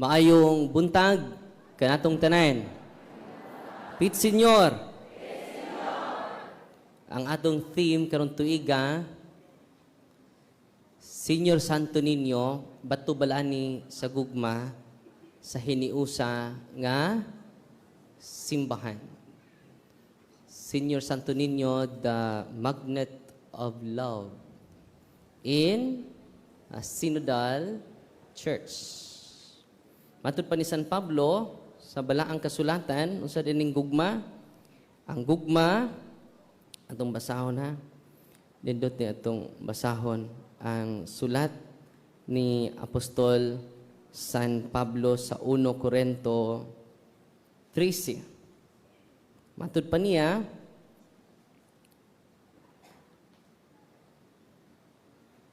Maayong buntag kanatong tanan. Pit Senyor. Ang atong theme karon tuiga, Senior Santo Niño, bato balani sa gugma sa hiniusa nga simbahan. Senior Santo Niño, the magnet of love in a synodal church. Matud pa ni San Pablo sa balaang kasulatan unsa dining gugma? Ang gugma atong basahon ha. Dindot ni atong basahon ang sulat ni Apostol San Pablo sa 1 Corinto 13. Matud pa niya,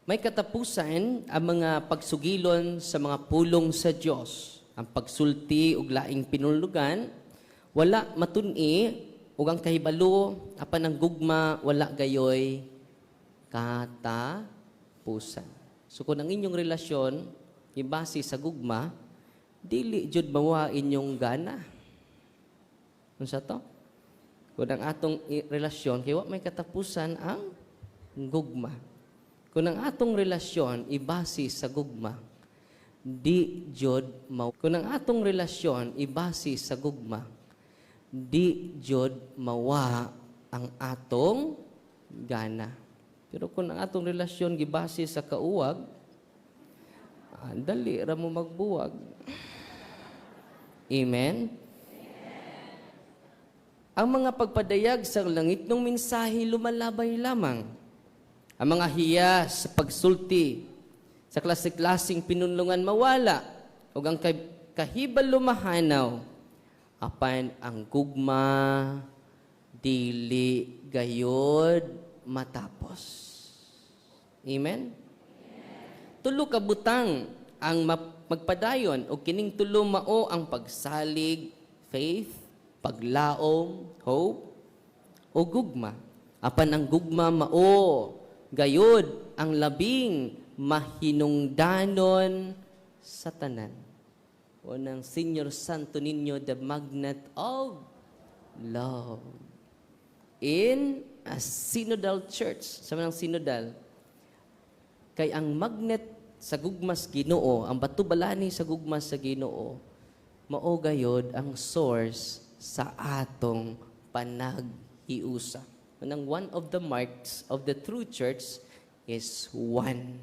may katapusan ang mga pagsugilon sa mga pulong sa Dios. Ang pagsulti ug laing pinulugan wala matun-i ug ang kahibalo apan ang gugma wala gayoy katapusan. So kung ang inyong relasyon ibase sa gugma, dili jud mawa inyong gana. Unsa to? Kung ang atong relasyon kay wa may katapusan ang gugma. Kung ang atong relasyon ibase sa gugma, di jud mawa. Kung ang atong relasyon ibase sa gugma, di jud mawa ang atong gana. Pero kung ang atong relasyon gibase sa kauwag, dali ra mo magbuwag. Amen? Ang mga pagpadayag sa langit ng mensahe lumalabay lamang. Ang mga hiyas sa pagsulti sa klase-klaseng pinunlungan mawala ug ang kahibal lumahanaw apan ang gugma dili gayod matapos. Amen? Tulo ka butang ang magpadayon o kining tulo mao ang pagsalig, faith, paglaom, hope, o gugma. Apan ang gugma mao gayod ang labing mahinungdanon sa tanan. O ng Senior Santo Niño, the magnet of love. In a synodal church, sa manang synodal, kay ang magnet sa gugmas Ginoo, ang batubalani sa gugmas sa Ginoo, mao gayod ang source sa atong panaghiusa. Manang one of the marks of the true church is one.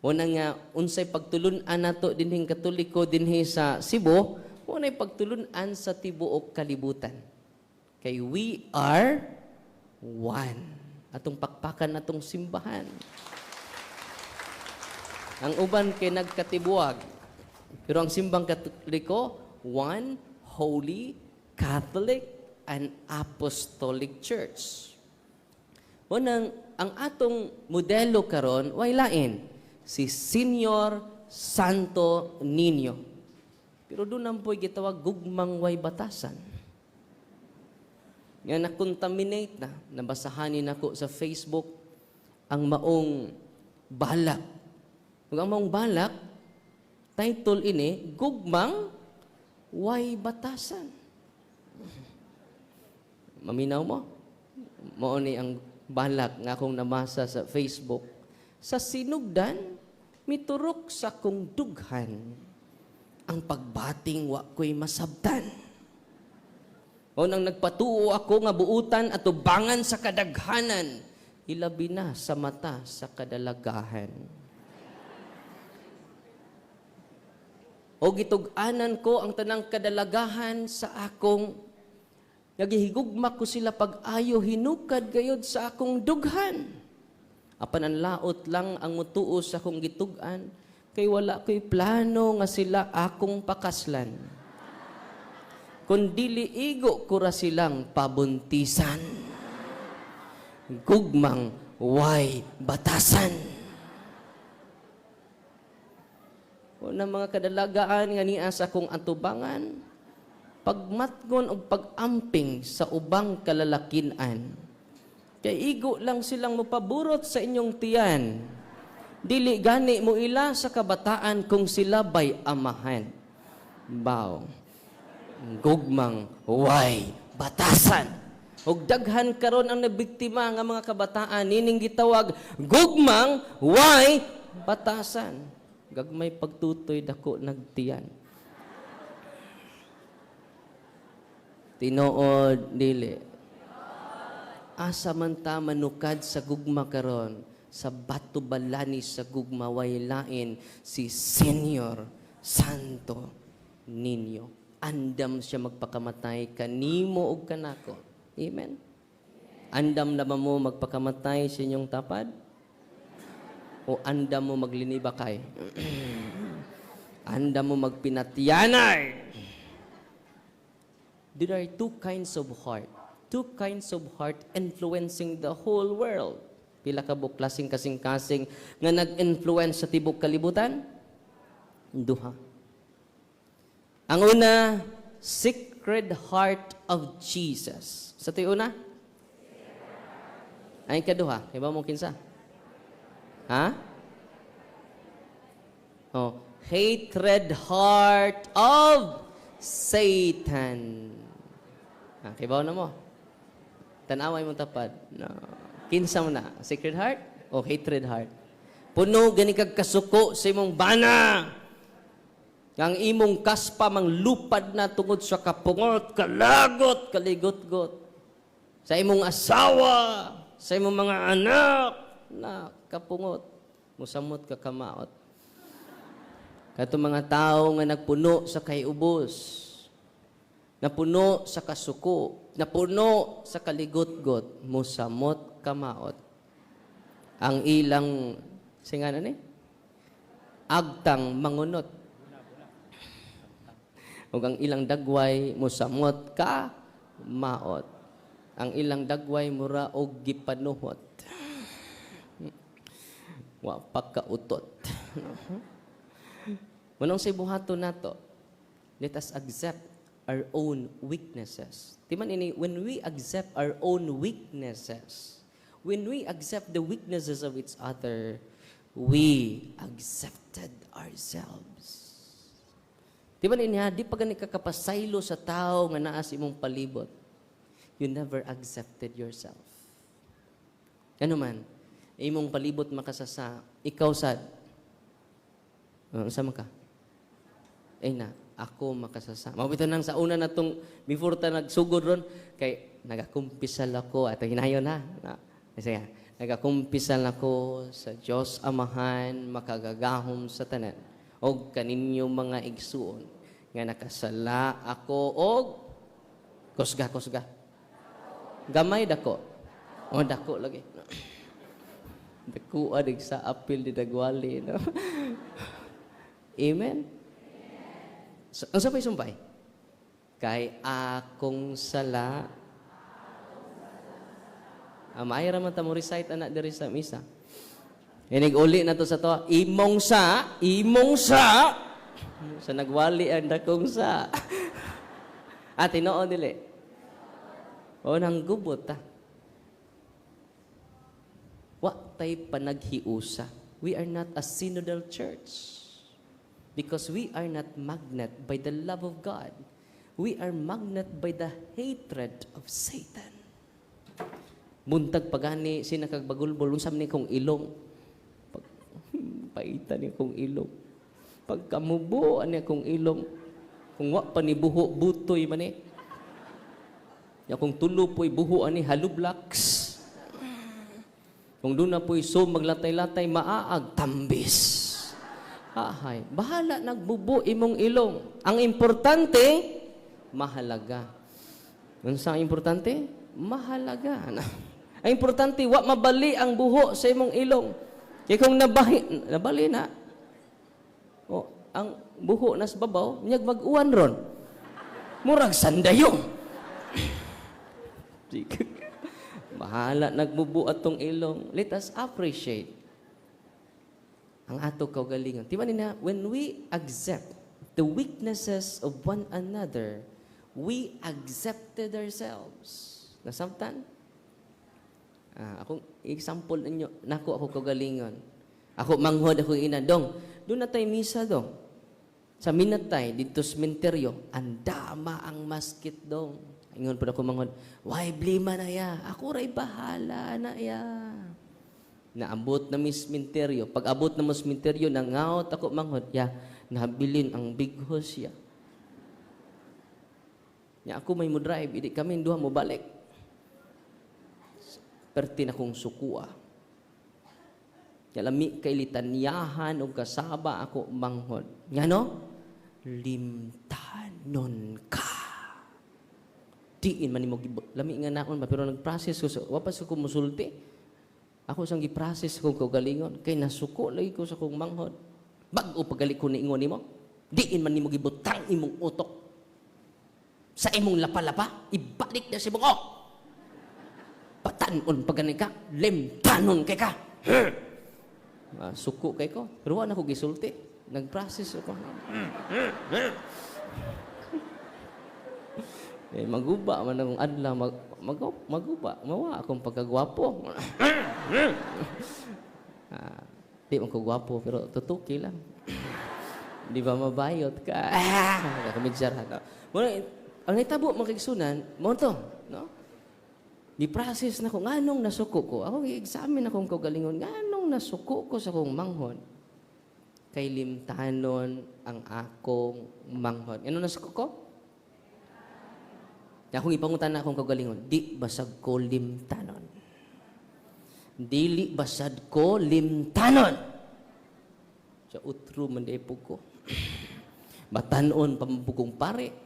Una nga, unsay pagtulunan nato dinhing Katoliko dinhi sa Cebu, unay pagtulunan sa tibuok kalibutan. Kay we are one. Atong pakpakan natong simbahan. Ang uban kay nagkatibuag. Pero ang simbang Katoliko, one, holy, Catholic, and Apostolic Church. Unang, ang atong modelo karon way lain, si Senior Santo Niño. Pero doon ang po'y gitawag gugmang way batasan. Nga na-contaminate na, nabasahanin ako sa Facebook, ang maong balak. Kung ang maong balak, title ini, gugmang way batasan. Maminaw mo? Mao ni ang balak nga akong namasa sa Facebook. Sa sinugdan, miturok sa kong dughan, ang pagbating wa ko'y masabtan. O nang nagpatuo ako nga buutan at ubangan sa kadaghanan, ilabi na sa mata sa kadalagahan. O gitug-anan ko ang tanang kadalagahan sa akong nagihigugma ko sila pag-ayo hinukad gayod sa akong dughan. Apan ang laot lang ang mutuo sa akong gitug-an, kay wala ko'y plano nga sila akong pakaslan. Kung dili igo ko ra silang pabuntisan. Gugmang way batasan. O na mga kadalagaan nga niya sa akong atubangan, pagmatgon o pag-amping sa ubang kalalakinan. Kaya igo lang silang mapaburot sa inyong tiyan. Dili gani mo ila sa kabataan kung sila bay amahan. Baw. Gugmang way batasan. Og daghan karon ang nabiktima nga mga kabataan nining gitawag gugmang way batasan. Gagmay pagtutoy dako nagtiyan. Tinuod dili. Asa man ta manukad sa gugma karon, sa bato balani sa gugma way lain si Senior Santo Niño. Andam siya magpakamatay kanimo ug kanako. Amen. Andam na ba mo magpakamatay sa inyong tapad? O andam mo maglinibakay? Andam mo magpinatyanay? There are two kinds of heart. Two kinds of heart influencing the whole world. Pila ka buklasing kasing-kasing nga nag-influence sa tibok kalibutan? Duha. Ang una, Sacred Heart of Jesus. Sa ito una? Ay kaduha. Kaya ba mo kinsa? Ha? Oh, hatred heart of Satan. Kaya ba na mo? Tanaway mo tapad. No. Kinsa mo na? Sacred heart o hatred heart? Puno gani kag kasuko sa imong bana. Ang imong kaspa mang lupad na tungod sa kapungot, kalagot, kaligot-got. Sa imong asawa, sa imong mga anak, na kapungot, musamot ka kamaot. Kato mga tao nga nagpuno sa kayubos, napuno sa kasuko, napuno sa kaligot-got, musamot kamaot. Ang ilang, singa na ni? Agtang mangunot. O ang ilang dagway, musamot ka, maot. Ang ilang dagway, mura o gipanuhot. Wa pagkautot. Manong sa ibuhato nato, let us accept our own weaknesses. Timan ini, when we accept our own weaknesses, when we accept the weaknesses of each other, we accepted ourselves. Timan ini, di pa gani kakapasaylo sa tao nga naa sa imong palibot, you never accepted yourself. Ano man, imong palibot makasasa, ikaw sad, sama ka? Ay na, ako makasasa. Mabito nang sa una na itong, before ta nagsugod ron, kay nagakumpisal ako, at hinayon na. Kasi nagakumpisal ako sa Diyos Amahan, makagagahom sa tanan, o kaninyo mga igsuon, nga nakasala ako, o kusga. Gamay dako. O dako lagi. Dako adig sa apil di dagwali. No? Amen? Ang sabay sumpay? Kay akong sala. Amay raman ta mo recite anak diri sa misa. Inig-uli na to sa to. Imong sa. Sa nagwali ang dakong sa. At tinoon dili. O nang gubot ta. Wa tay panaghiusa. We are not a synodal church. Because we are not magnet by the love of God. We are magnet by the hatred of Satan. Buntag pagani, sinakagbagulbol, unsam ni kong ilong. Paitan ni kong ilong. Pagkamubo, ani kong ilong. Kung wa pa ni buho, butoy man eh. Kung tulo po'y buho, ani halublaks. Kung doon na po'y maglatay-latay, maaag, tambis. Ahay, bahala nagbubo imong ilong. Ang importante, mahalaga. Ano sa importante? Mahalaga. Ang importante, wa mabali ang buho sa imong ilong. Kaya kung nabali na, o, ang buho nas babaw, niyag mag-uwan ron. Murag sandayong. Bahala nagbubo atong ilong. Let us appreciate ang ato kaugalingon. Di ba nina, when we accept the weaknesses of one another, we accepted ourselves. Nasabtan? Akong example ninyo, nako ako kaugalingon. Ako manghod ako ina dong. Doon na tayo misa dong. Sa Minatay dito sa sementeryo, andama ang maskit dong. Ingon pa ako manghod, why blima na ya? Ako ray bahala na ya. Naabot na mi sementeryo. Pag abot na mo sementeryo, nangaot ako manghod, ya, nabilin ang bighos ya. Ya ako may mo drive, hindi kami duha mo balik. Perti na kong sukua. Lami kay litanyahan o kasaba ako manghod. Nga no? Limtanon ka. Diin man mo gibot. Lami nga naon ba pero nag-process ko wapas ko musulti. Ako sang gi-process ko galingon kay nasuko lagi ko sa kong manghod. Bag-o pagali ko niingon nimo. Diin man nimo gibutang imong utok. Sa imong lapa-lapa, ibalik na si bungo. Patanon pagani ka, limtanon kay ka. Suko kay ko. Pero wala ko gisulti. Nag-process ako. Maguba man akong adla. Maguba. Mawa akong pagkagwapo. Di man ko gwapo, pero tutuki lang. Di ba mabayot ka? Kamidsara. Ang naitabo makiksunan, mo to. No? Di-process na ko. Nganong nasuko ko? Ako i-examine akong kagalingon. Nganong nasuko ko sa kong manghod? Kay limtanon ang akong manghod. Ano nasuko ko? Akong ipangutan na akong kagalingon. Di basag ko limtanon. Dili basad ko limtanon. Sa utro mandepog ko. Batanon pambugong pare.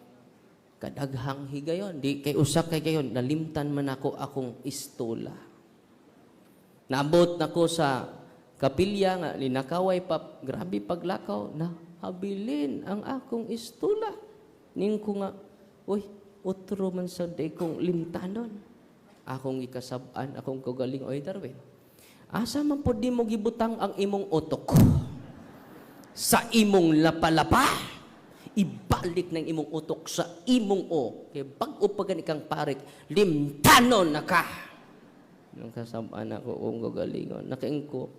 Kadaghang higayon. Di kay usak kay kayon. Nalimtan man ako akong istola. Naabot na ko sa kapilya nga. Linakaway pa. Grabe paglakaw. Habilin ang akong istola. Ning ko nga. Uy, utro man sa day kong limtanon. Akong ikasabaan. Akong kagaling. Oy, Darwin. Asa man po di mo gibutang ang imong utok. Sa imong lapalapa. Ibalik ng imong utok sa imong o. Kaya bago pa gani kang parik, limtanon na ka. Nung kasabaan ako, kung gagalingon, nakain ko,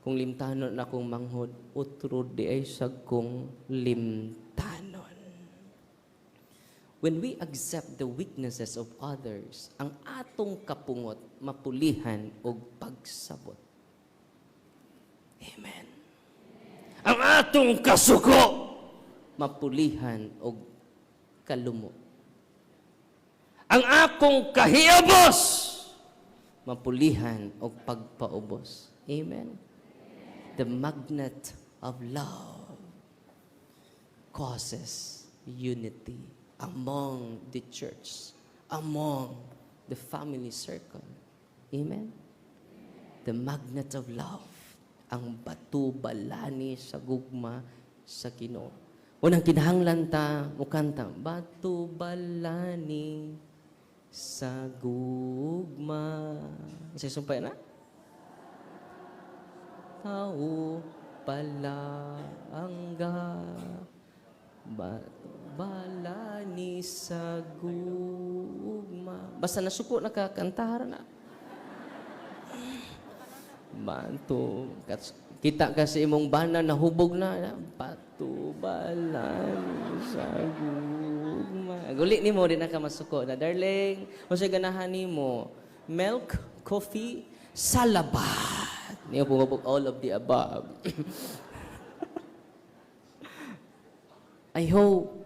kung limtanon na akong manghod, utro di ay sag kong limtanon. When we accept the weaknesses of others, ang atong kapungot, mapulihan o pagsabot. Amen. Ang atong kasuko, mapulihan o kalumo. Ang akong kahiabos, mapulihan o pagpaubos. Amen. The magnet of love causes unity among the church, among the family circle. Amen. The magnet of love, ang batubalani sa gugma sa Ginoo. Unang kinahanglan ta, mukanta, batubalani sa gugma. Isa sumpay na? Tao palangga, batubalani sa gugma. Basta nasuko nakakantahara na. Bantu, kita kasi imong bana nahubog na, patubalan sa gugma. Guli ni mo, di na ka masuko na, darling, o siya ganahan ni mo, milk, coffee, salabat. Niyo pumabog all of the above. I hope,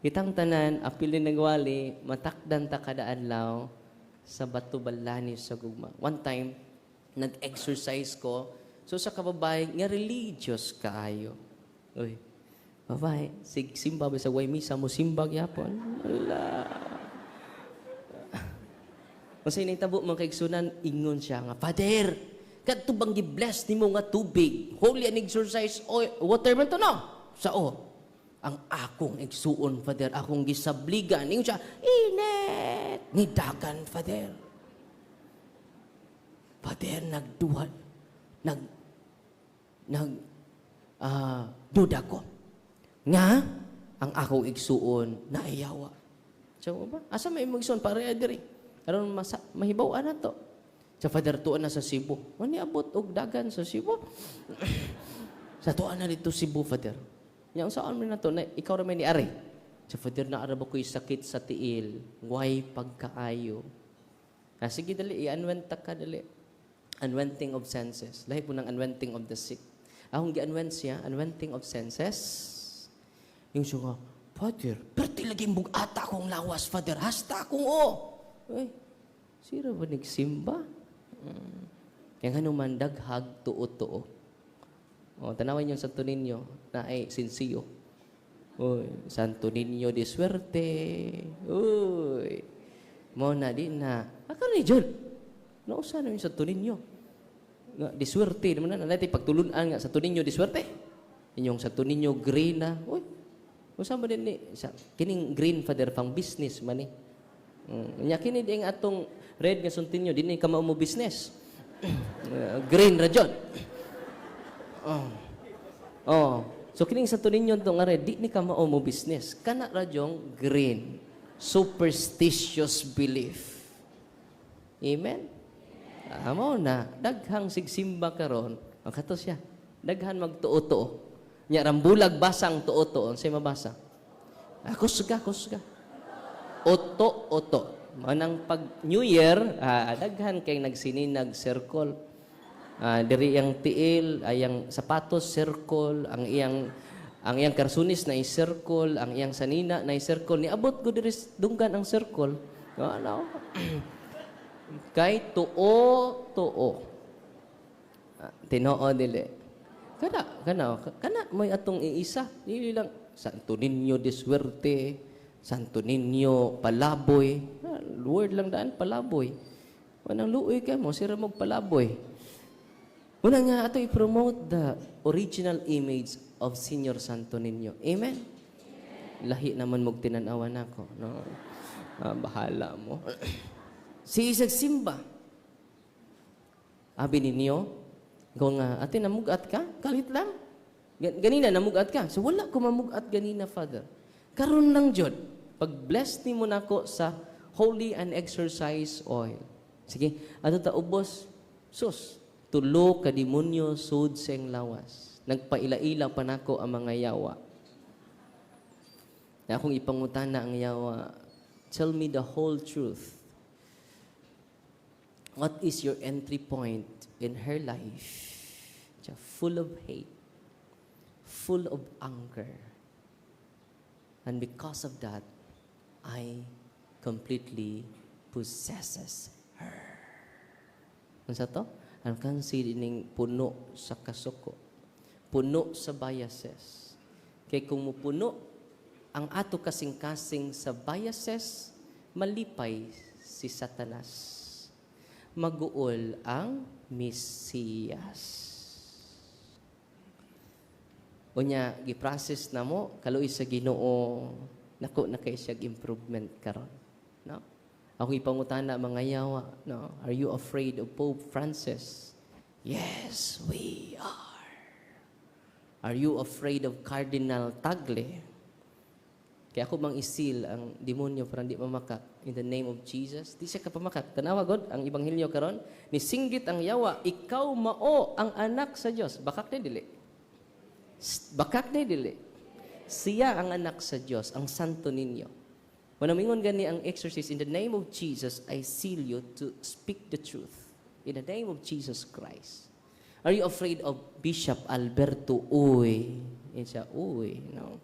kitang tanan, apilin nagwali, matakdan ta kada adlaw sa batubalani sa gugma. One time, nag-exercise ko. So sa kababae, nga religious kaayo. Uy, babae, simba ba sa way misa mo simbag yapon? Wala. Masay na itabo mga kaigsunan, ingon siya nga, Father, kadto bang gi-bless ni mo nga tubig? Holy and exercise water man to no? Sao? Ang akong igsuon, Father, akong gisabligan. Ingon siya, init! Nidagan, Father. Father, duda ko. Nga, ang ako igsuon, naiyawa. So, ba? Asa may igsuon? Para diri. Aron mahibaw na to. Sa Father, tuan na sa Cebu. Ano abot og dagan sa Cebu? Sa tuan na dito Cebu, Father. Yang saan mo na to, na, ikaw naman ni Ari. Sa Father, naarab ako'y sakit sa tiil. Way pagkaayo. Sige, dali, i-unwenta ka, dali. Unwenting of senses. Lahi po ng unwenting of the sick. Akong gi-unwent siya, unwenting of senses. Yung siya, Father, perti lagi mong ata akong lawas, Father. Hasta akong Uy, sira ba nagsimba? Kaya nga naman daghag tuo-tuo. Tanawan yung Santo Niño na ay sinsiyo. Uy, Santo Niño de suerte. Uy, mo na din na. Aka ni John. Nausa na yung Santo Niño. Di suerte. Naman na natin pagtulunan nga Santo Niño di suerte. Inyong Santo Niño green na. Uy, usama din ni. Kining green, Father, pang business man eh. Kini din atong red nga Santo Niño, din ka mo business. Green ra jud. So kining Santo Niño to nga red, di ni ka mo business. Kana ra jong green. Superstitious belief. Amen. Amo na daghang sigsimba karon, ang kato siya. Daghan magtuo-tuo. Nya rambulag basang tuo-tuo, say mabasa. Kusga. Oto. Manang pag New Year, daghan kay nagsininag circle. Diri yang tiil, ayang sapatos circle, ang iyang karsunis na i-circle, ang iyang sanina na i-circle. Niabot ko diri dunggan ang circle. Ano? Kay tuo. Tinoo dili. Kana may atong iisa. Dili lang Santo Niño de suerte. Santo Niño, palaboy. Word lang daan, palaboy. Wanang luoy ka mo, sira mong palaboy. Una nga, ato i-promote the original image of Senior Santo Niño. Amen? Lahi naman mong tinanawan ako. No? Bahala mo. Si Isag Simba. Abi ninyo, kung ate, namugat ka? Kalit lang. Ganina, namugat ka. So, wala ko mamugat ganina, Father. Karon lang, Jod. Pag-bless ni mo nako sa holy and exercise oil. Sige, ato ta ubos. Sus, tulo ka demonyo sud seng lawas. Nagpaila-ila pa nako ang mga yawa. Na akong ipangutana ang yawa, tell me the whole truth. What is your entry point in her life? Full of hate, full of anger. And because of that, I completely possesses her. Ano sa to? Ang kansi dining puno sa kasuko. Puno sa biases. Kaya kung mupuno ang ato kasing-kasing sa biases, malipay si Satanas. Maguol ang Mesiyas. Unya, giprocess na mo, kaluoy sa Ginoo, nako na kay siya improvement karon. No? Ako ipangutana mga yawa, no? Are you afraid of Pope Francis? Yes, we are. Are you afraid of Cardinal Tagle? Kaya ako mang isil ang demonyo para hindi mamakak. In the name of Jesus, di siya kapamakak. Tanawa God, ang Ebanghelyo karon, ni singgit ang yawa, ikaw mao ang anak sa Dios. Bakak na dili. Bakak na dili. Siya ang anak sa Diyos, ang Santo Niño. Manamingon gani ang exorcist, in the name of Jesus, I seal you to speak the truth. In the name of Jesus Christ. Are you afraid of Bishop Alberto Uy? Yan siya, Uy. No?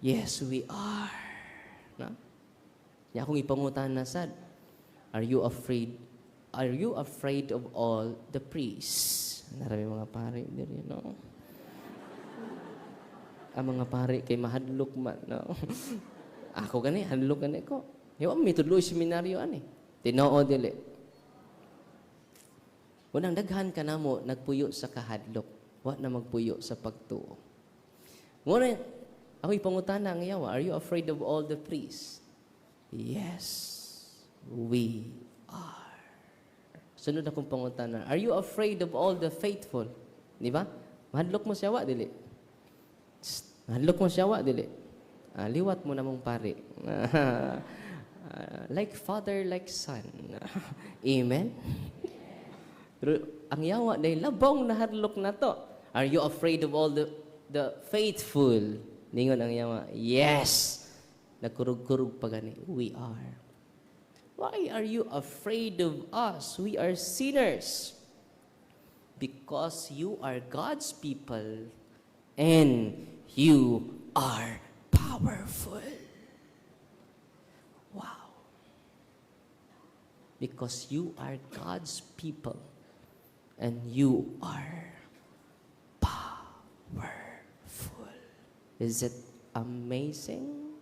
Yes, we are. No? Yan akong ipangutan na sad. Are you afraid of all the priests? Narami mga pare diri, no? Ang mga pare kay mahadlok man, no? Ako gani, hadlok gani ko. Yawa, may tudloy seminaryo ani. Tinoo dili. Unang daghan ka na mo, nagpuyo sa kahadlok. Wa na magpuyo sa pagtuo. Muna, ako ipangutana ang yawa, are you afraid of all the priests? Yes, we are. Sunod akong pangutana, are you afraid of all the faithful? Di ba? Mahadlok mo siya, wa, dili. Mahadlok mo siya, wa, dili. Liwat mo na mong pare. Like father, like son. Amen? Pero ang yawa dahil labong nahadlok na to. Are you afraid of all the faithful? Ningon ang yawa, yes. Nagkurug-kurug pa gani. We are. Why are you afraid of us? We are sinners. Because you are God's people and you are powerful. Wow. Because you are God's people and you are powerful. Is it amazing?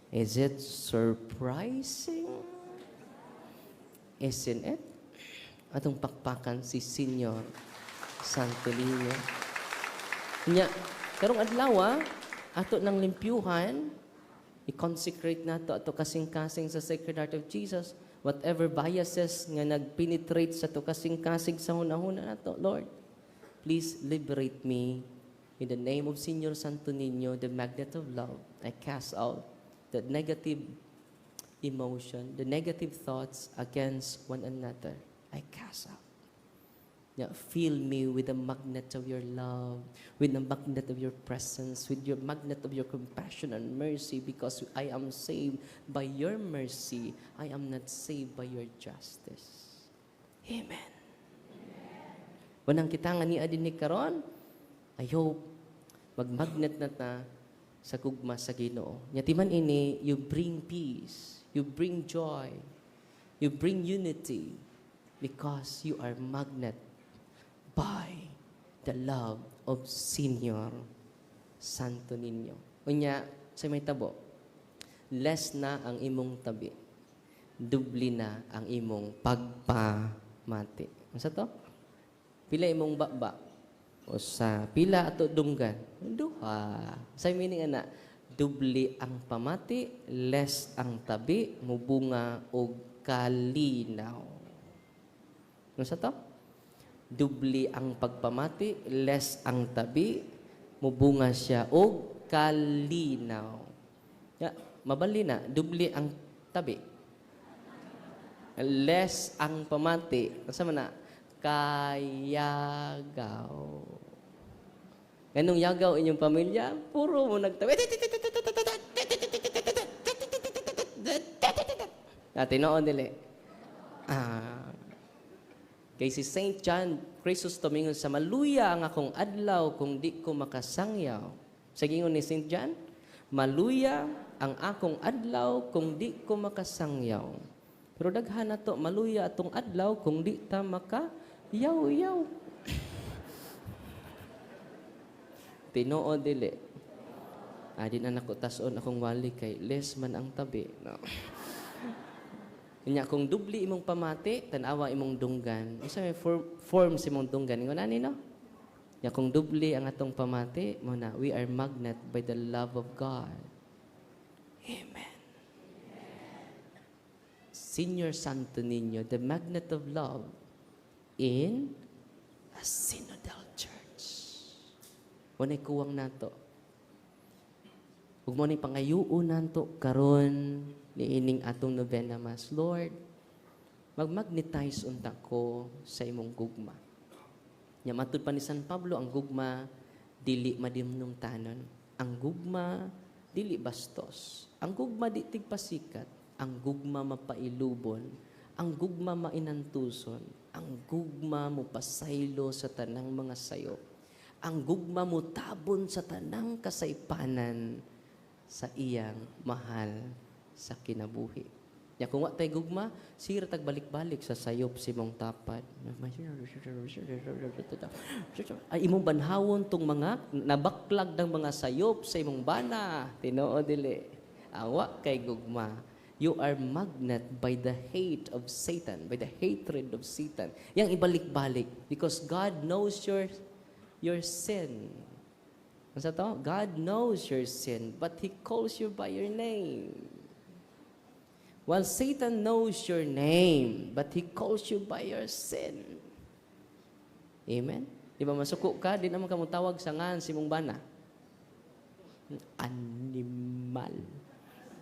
Is it surprising? Isn't it? Atong pakpakan si Senyor Santo Niño. Nya, karong adlaw, ato nang limpyuhan, i-consecrate nato ato kasing-kasing sa Sacred Heart of Jesus. Whatever biases nga nag-penetrate sa to kasing-kasing sa hunahuna nato, Lord, please liberate me. In the name of Senyor Santo Niño, the magnet of love, I cast out the negative emotion, the negative thoughts against one another. I cast out. Yeah, fill me with the magnet of your love, with the magnet of your presence, with your magnet of your compassion and mercy, because I am saved by your mercy. I am not saved by your justice. Amen. Wanang kita nga ni adin ni karon, I hope magmagnet na ta sa gugma sa Ginoo. Nyatiman ini, you bring peace, you bring joy, you bring unity, because you are magnet by the love of Senyor Santo Niño. Unya, sa may tabo, less na ang imong tabi, dubli na ang imong pagpamati. Ano to? Pila imong baba? O sa pila ato dunggan? Duha. Sa meaning ana, dubli ang pamati, less ang tabi, mubunga og kalinaw. Ano sa to? Dubli ang pagpamati, less ang tabi, mubunga siya og kalinaw. Ya, mabali na, dubli ang tabi. Less ang pamati. Ano man na? Kayagaw. Ganong yagaw inyong pamilya, puro mo nagtabi. Tinoon dili. Kay si Saint John Chrysostom sa maluya ang akong adlaw kung di ko makasangyaw. Sa gingon ni Saint John, maluya ang akong adlaw kung di ko makasangyaw. Pero daghan na to, maluya atong adlaw kung di ta makayaw-yaw. Tinoo dili. Di na nako tason akong wali kay less man ang tabi. No. Nya kung dubli imong pamati, tanawa imong dunggan. Isa may form si imong dunggan. Ingon ani no? Nya kung dubli ang atong pamati, mo na we are magnet by the love of God. Amen. Senyor Santo Niño, the magnet of love in a synodal church. Munay kuwang nato. Ug mo ni pangayuon nanto karon niining atong novena mas. Lord, magmagnetize unta ko sa imong gugma. Nya matud pa ni San Pablo, ang gugma dili madimnumtanon. Ang gugma dili bastos. Ang gugma di tigpasikat. Ang gugma mapailubon. Ang gugma mainantuson. Ang gugma mo pasaylo sa tanang mga sayo. Ang gugma mo tabon sa tanang kasaypanan sa iyang mahal sa kinabuhi. Ya kung wa tay gugma, sira tag balik-balik sa sayop si mong tapad. Ay imong banhawon tong mga nabaklag ng mga sayop sa imong bana. Tinoo dili. Awa kay gugma. You are magnet by the hate of Satan, by the hatred of Satan. Yang ibalik-balik because God knows your sin. Ano sa to? God knows your sin, but He calls you by your name. While Satan knows your name, but he calls you by your sin. Amen? Di ba masuko ka, di naman ka mo tawag sa ngan si mong bana. Animal.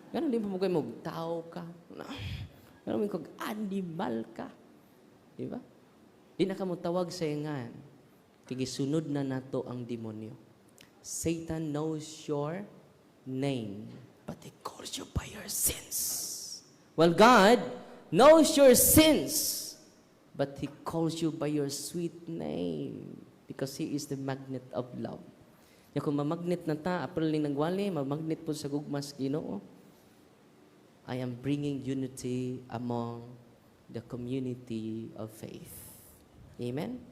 Ganon, di ba mo kayo tao ka? Ganon mo kayo, animal ka. Di ba? Di na ka mo tawag sa ingan. Kigisunod na nato ang demonyo. Satan knows your name, but he calls you by your sins. Well, God knows your sins, but he calls you by your sweet name because he is the magnet of love. Ya kung mamagnet na ta, apil ning nagwali, mamagnet po sa gugmas Ginoo. I am bringing unity among the community of faith. Amen?